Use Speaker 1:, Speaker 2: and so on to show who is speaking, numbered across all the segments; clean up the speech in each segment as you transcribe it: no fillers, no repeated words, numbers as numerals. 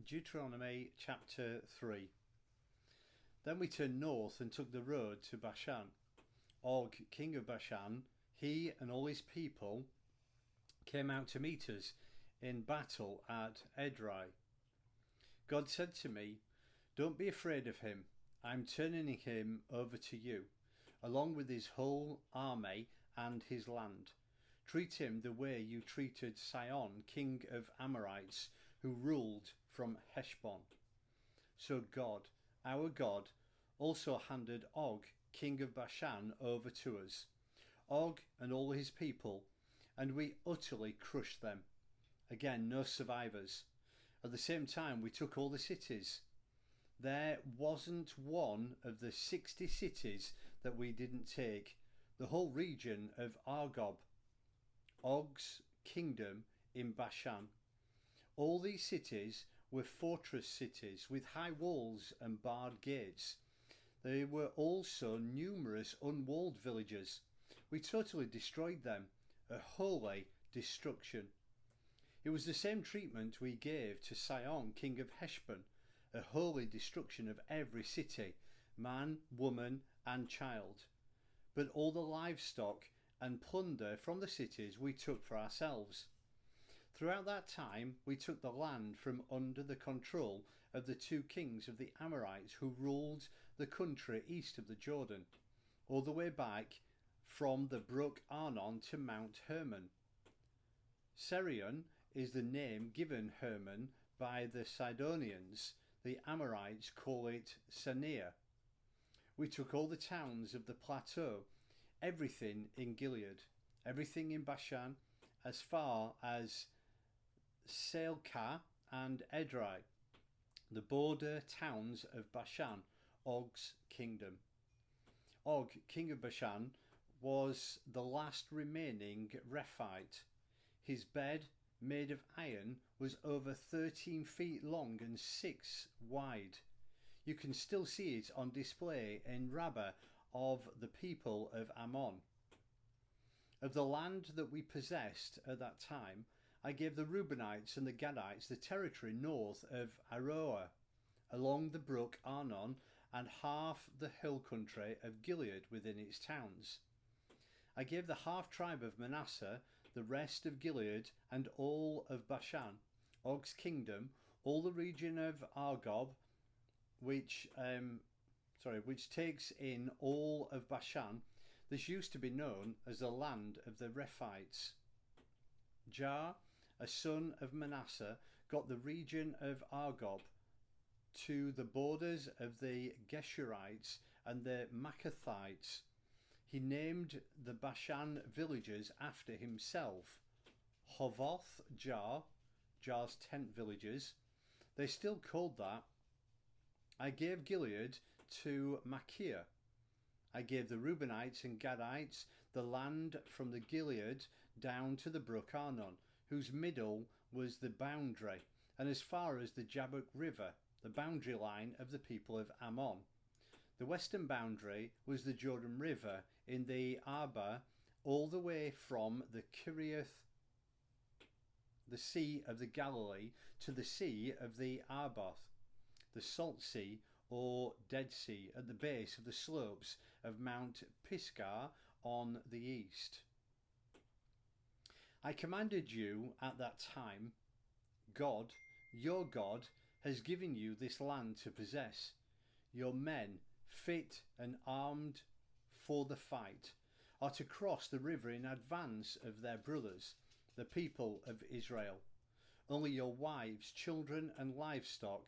Speaker 1: Deuteronomy chapter 3. Then we turned north and took the road to Bashan. Og, king of Bashan, he and all his people came out to meet us in battle at Edrei. God said to me, "Don't be afraid of him. I'm turning him over to you, along with his whole army and his land. Treat him the way you treated Sihon, king of Amorites, who ruled from Heshbon." So God, our God, also handed Og, king of Bashan, over to us, Og and all his people, and we utterly crushed them. Again, no survivors. At the same time, we took all the cities. There wasn't one of the 60 cities that we didn't take, the whole region of Argob, Og's kingdom in Bashan. All these cities were fortress cities with high walls and barred gates. There were also numerous unwalled villages. We totally destroyed them, a holy destruction. It was the same treatment we gave to Sihon, king of Heshbon, a holy destruction of every city, man, woman and child. But all the livestock and plunder from the cities we took for ourselves. Throughout that time we took the land from under the control of the 2 kings of the Amorites who ruled the country east of the Jordan, all the way back from the Brook Arnon to Mount Hermon. Sirion is the name given Hermon by the Sidonians. The Amorites call it Senir. We took all the towns of the plateau, everything in Gilead, everything in Bashan, as far as Salecah and Edrei, the border towns of Bashan, Og's kingdom. Og, king of Bashan, was the last remaining Rephaite. His bed, made of iron, was over 13 feet long and 6 wide. You can still see it on display in Rabbah of the people of Ammon. Of the land that we possessed at that time, I gave the Reubenites and the Gadites the territory north of Aroer, along the Brook Arnon, and half the hill country of Gilead within its towns. I gave the half tribe of Manasseh, the rest of Gilead, and all of Bashan, Og's kingdom, all the region of Argob, which takes in all of Bashan. This used to be known as the land of the Rephaites. Jair, a son of Manasseh, got the region of Argob to the borders of the Geshurites and the Maacathites. He named the Bashan villages after himself. Havvoth Jair, Jair's tent villages. They still called that. I gave Gilead to Makir. I gave the Reubenites and Gadites the land from the Gilead down to the Brook Arnon, whose middle was the boundary, and as far as the Jabbok River, the boundary line of the people of Ammon. The western boundary was the Jordan River in the Arabah, all the way from the Sea of the Galilee, to the Sea of the Arabah, the Salt Sea or Dead Sea, at the base of the slopes of Mount Pisgah on the east. I commanded you at that time, God, your God, has given you this land to possess. Your men, fit and armed for the fight, are to cross the river in advance of their brothers, the people of Israel. Only your wives, children and livestock,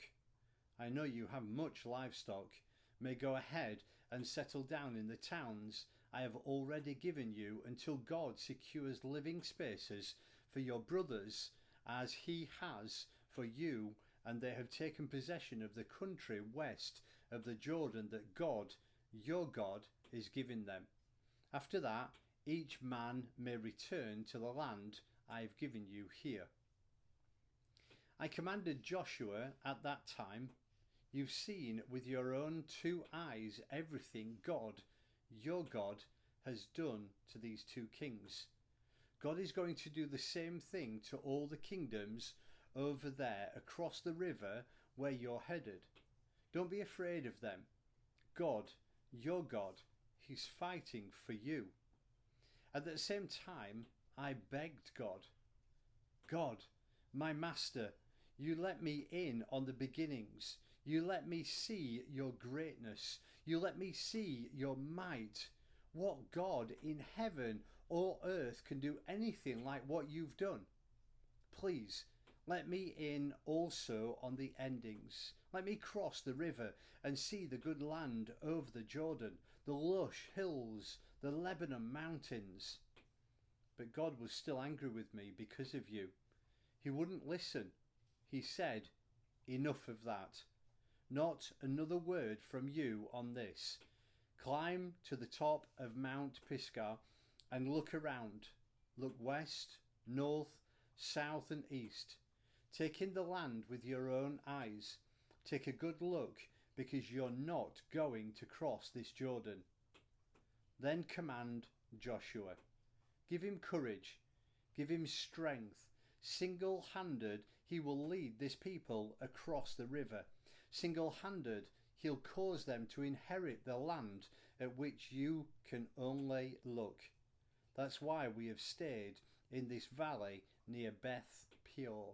Speaker 1: I know you have much livestock, may go ahead and settle down in the towns I have already given you until God secures living spaces for your brothers as he has for you, and they have taken possession of the country west of the Jordan that God, your God, is giving them. After that, each man may return to the land I have given you here. I commanded Joshua at that time, you've seen with your own 2 eyes everything God, your God, has done to these 2 kings. God is going to do the same thing to all the kingdoms over there across the river where you're headed. Don't be afraid of them. God, your God, he's fighting for you. At the same time, I begged God, God, my master, you let me in on the beginnings. You let me see your greatness. You let me see your might. What God in heaven or earth can do anything like what you've done? Please, let me in also on the endings. Let me cross the river and see the good land over the Jordan, the lush hills, the Lebanon mountains. But God was still angry with me because of you. He wouldn't listen. He said, enough of that. Not another word from you on this. Climb to the top of Mount Pisgah and look around. Look west, north, south and east. Take in the land with your own eyes. Take a good look, because you're not going to cross this Jordan. Then command Joshua. Give him courage. Give him strength. Single-handed, he will lead this people across the river. Single-handed, he'll cause them to inherit the land at which you can only look. That's why we have stayed in this valley near Beth Peor.